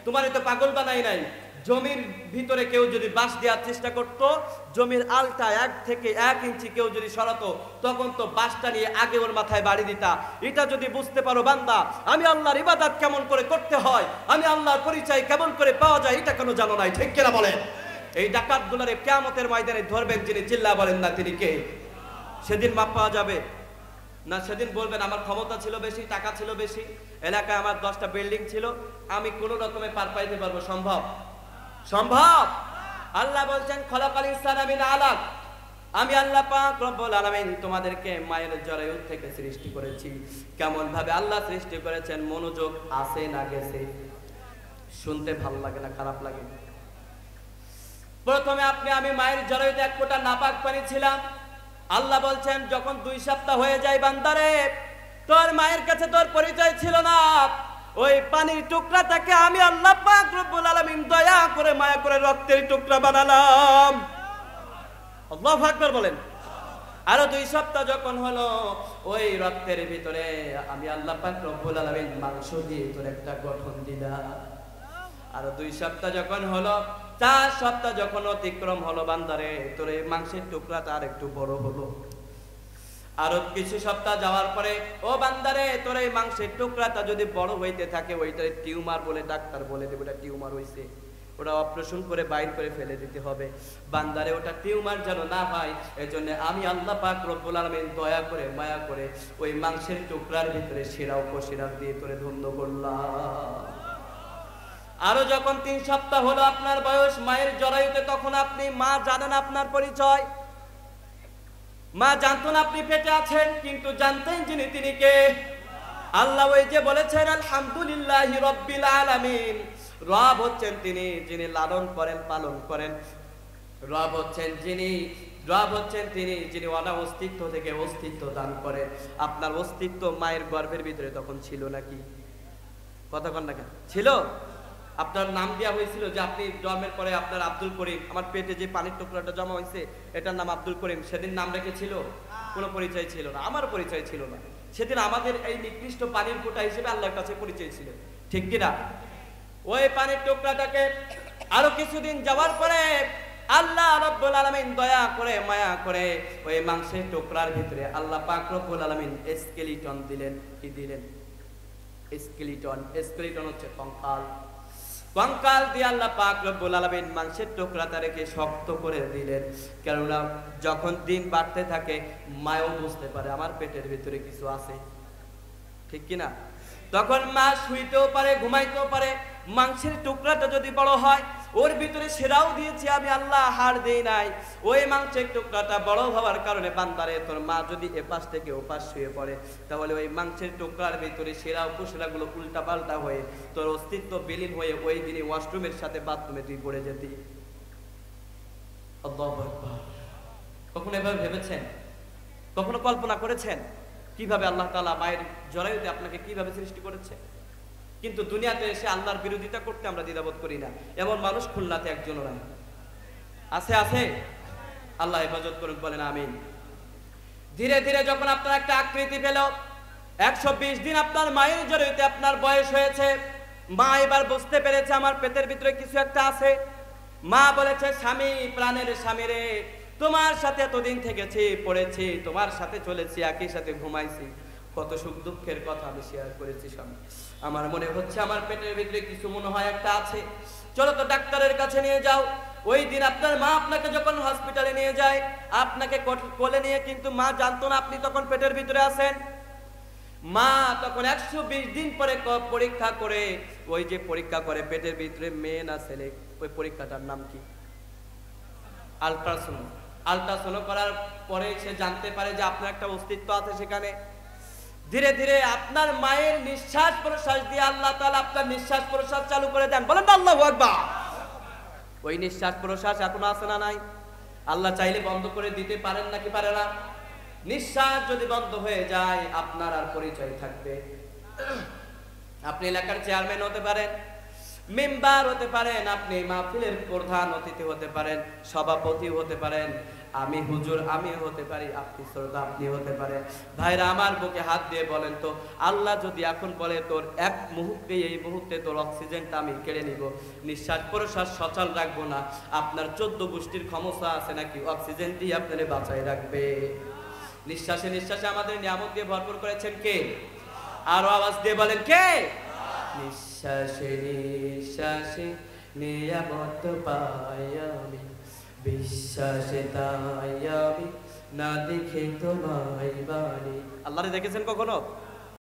তোমারে তো পাগল বানাই নাই। জমির ভিতরে কেউ যদি বাঁশ দেওয়ার চেষ্টা করত, জমির আলটা 1 থেকে 1 ইঞ্চি কেউ যদি সরাতো, তখন তো বাঁশটা নিয়ে আগে ওর মাথায় বাড়ি দিতা। এটা যদি বুঝতে পারো বান্দা, আমি আল্লাহর ইবাদত কেমন করে করতে হয়, আমি আল্লাহর পরিচয় কেমন করে পাওয়া যায়, এটা কেন জানো নাই? ঠিক কিনা বলেন? এই ডাকাতগুলোরে কিয়ামতের ময়দানে ধরবেন যিনি, চিল্লা বলেন না তিনি কে? সেদিন মাপ পাওয়া যাবে না? সেদিন বলবেন আমার ক্ষমতা ছিল বেশি, টাকা ছিল বেশি, এলাকায় আমার 10টা বিল্ডিং ছিল, আমি কোনো রকমে পার পাইতে পারবো? সম্ভব? সম্ভব? আল্লাহ বলছেন খলাকাল ইনসানা মিন আলাক, আমি আল্লাহ পাক রব্বুল আলামিন তোমাদেরকে মায়ের জরায়ু থেকে সৃষ্টি করেছি। কেমন ভাবে আল্লাহ সৃষ্টি করেছেন মনোযোগ আছে না গেছে? শুনতে ভালো লাগে না খারাপ লাগে? প্রথমে আমি মায়ের জরায়ুতে 1 ফোঁটা নাপাক পানি ছিলাম। আল্লাহ বলছেন যখন 2 সপ্তাহ হয়ে যায় বান্দারে, তোর মায়ের কাছে তোর পরিচয় ছিল না, ওই পানির টুকরাটাকে আমি আল্লাহ পাক রব্বুল আলামিন দয়া করে মায়া করে রক্তের টুকরা বানালাম। আল্লাহু আকবার বলেন। আরো 2 সপ্তাহ যখন হলো, ওই রক্তের ভিতরে আমি আল্লাহ পাক রব্বুল আলামিন মাংস দিয়ে তোর একটা গঠন দিলাম। আরো 2 সপ্তাহ যখন হলো, 4 সপ্তাহ যখন অতিক্রম হলো বান্দারে, তোর এই মাংসের টুকরাটা আর একটু বড় হলো। আরো কিছু সপ্তাহ যাওয়ার পরে, ও বান্দারে তোর এই মাংসের টুকরাটা যদি বড় হইতে থাকে, ওইটা টিউমার বলে ডাক্তার বলে দেবে ওটা টিউমার হইছে, ওটা অপারেশন করে বাইর করে ফেলে দিতে হবে। বান্দারে ওটা টিউমার যেন না হয়, এজন্য আমি আল্লাহ পাক রব্বুল আলামিন দয়া করে মায়া করে ওই মাংসের টুকরার ভিতরে শিরা উপশিরা দিয়ে তোরে ধন্য করলাম। আরো যখন 3 সপ্তাহ হলো আপনার বয়স মায়ের জরায়ুতে, তখন আপনি মা জানেন আপনার পরিচয়, মা জানতো না আপনি পেটে আছেন, কিন্তু জানতেন যিনি তিনি কে? আল্লাহ। ওই যে বলেছেন আলহামদুলিল্লাহি রাব্বিল আলামিন, রব হচ্ছেন তিনি যিনি লালন করেন পালন করেন, রব হচ্ছেন তিনি যিনি অস্তিত্ব থেকে অস্তিত্ব দান করেন। আপনার অস্তিত্ব মায়ের গর্ভের ভিতরে তখন ছিল নাকি? কথা কন না কেন? ছিল। আপনার নাম দেওয়া হয়েছিল যে আপনি জন্মের পরে আপনার আব্দুল করিম, আমার পেটে যে পানির টুকরাটা জমা হয়েছে এটার নাম আব্দুল করিম, সেদিন নাম রেখেছিল? কোনো পরিচয় ছিল না, আমার পরিচয় ছিল না। সেদিন আমাদের এই নিকৃষ্ট পানির ফোঁটা হিসেবে আল্লাহর কাছে পরিচয় ছিল, ঠিক কিনা? ওই পানির টুকরাটাকে আরো কিছুদিন যাওয়ার পরে আল্লাহ রাব্বুল আলামিন দয়া করে মায়া করে ওই মাংসের টুকরার ভিতরে আল্লাহ পাক রব্বুল আলামিন স্কেলিটন দিলেন। কি দিলেন? স্কেলিটন হচ্ছে কঙ্কাল দিয়ে আল্লাহ পাক রব্বুল আলামিন মাংসের টুকরাটা রেখে শক্ত করে দিলেন। কেননা যখন দিন বাড়তে থাকে মাও বুঝতে পারে আমার পেটের ভিতরে কিছু আছে, ঠিক কিনা? তখন মা শুইতেও পারে, ঘুমাইতেও পারে। মাংসের টুকরাটা যদি বড় হয়, ওর ভিতরে সেরাও দিয়েছি আমি আল্লাহ, হাড় দেই নাই। ওই মাংসের টুকরাটা বড় হওয়ার কারণে বান্দারে তোর মা যদি এপাশ থেকে ওপাশ শুয়ে পড়ে, তাহলে ওই মাংসের টুকরার ভিতরে সেরা উপসেরাগুলো উল্টা পাল্টা হয়ে তোর অস্তিত্ব বিলীন হয়ে ওই দিনই ওয়াশরুমের সাথে বাথরুমে তুই পড়ে যেতি। আল্লাহু আকবার। কখনো এভাবে ভেবেছেন? কখনো কল্পনা করেছেন কিভাবে আল্লাহ তাআলা মায়ের জরায়ুতে আপনাকে কিভাবে সৃষ্টি করেছে? কিন্তু দুনিয়াতে এসে আল্লাহর বিরোধিতা করতে আমরা দ্বিধাবোধ করি না, এমন মানুষ খুলনাতে একজনও নাই। আছে? আল্লাহ হেফাজত করুন, বলেন আমিন। ধীরে ধীরে যখন আপনার একটা আকৃতি পেল, 120 দিন আপনার মায়ের জরায়ুতে আপনার বয়স হয়েছে, মা এবার বুঝতে পেরেছে আমার পেটের ভিতরে কিছু একটা আছে। মা বলেছে, স্বামী, প্রাণের স্বামী রে, তোমার সাথে এতদিন থেকেছি, পড়েছি, তোমার সাথে চলেছি, একই সাথে ঘুমাইছি, কত সুখ দুঃখের কথা আমি শেয়ার করেছি স্বামী। আমার মনে হচ্ছে আমার পেটের ভিতরে কিছু মনে হয় একটা আছে, চলো তো ডাক্তারের কাছে নিয়ে যাও। ওই দিন আপনার মা আপনাকে যখন হসপিটালে নিয়ে যায়, আপনাকে কোলে নিয়ে, কিন্তু মা জানতো না আপনি তখন পেটের ভিতরে আছেন। মা তখন 120 দিন পরে পরীক্ষা করে, ওই যে পরীক্ষা করে পেটের ভিতরে মেয়ে না ছেলে, ওই পরীক্ষাটার নাম কি? আল্ট্রাসাউন্ড করার পরে সে জানতে পারে যে আপনার একটা অস্তিত্ব আছে সেখানে। ধীরে ধীরে আপনার মায়ের নিঃশ্বাস প্রশ্বাস দিয়ে আল্লাহ তাআলা আপনার নিঃশ্বাস প্রশ্বাস চালু করে দেন, বলেন আল্লাহু আকবার। ওই নিঃশ্বাস প্রশ্বাস এখনো আছে না নাই? আল্লাহ চাইলে বন্ধ করে দিতে পারেন নাকি পারে না? নিঃশ্বাস যদি বন্ধ হয়ে যায় আপনার আর পরিচয় থাকবে? আপনি এলাকার চেয়ারম্যান হতে পারেন, মেম্বার হতে পারেন, আপনি মাহফিলের প্রধান অতিথি হতে পারেন, সভাপতি হতে পারেন, আমি হুজুর, আমি হতে পারি, আপনি শ্রোতা, আপনি হতে পারেন। ভাইরা আমার, বুকে হাত দিয়ে বলেন তো, আল্লাহ যদি এখন বলে তোর এক মুহূর্তে, এই মুহূর্তে তোর অক্সিজেনটা আমি কেড়ে নিব, নিঃশ্বাস প্রশ্বাস সচল রাখবো না, আপনার 14 গোষ্ঠীর ক্ষমতা আছে নাকি অক্সিজেন দিয়ে আপনারে বাঁচাই রাখবে? নিঃশ্বাসে নিঃশ্বাসে আমাদের নিয়ামত দিয়ে ভরপুর করেছেন কে? আরো আওয়াজ দিয়ে বলেন কে? নিঃশ্বাসে নিঃশ্বাসে নিয়ামত পাই আমি, বিশ্বাসে তাই আমি না দেখে তোমায় বাড়ি। আল্লাহরে দেখেছেন কখনো?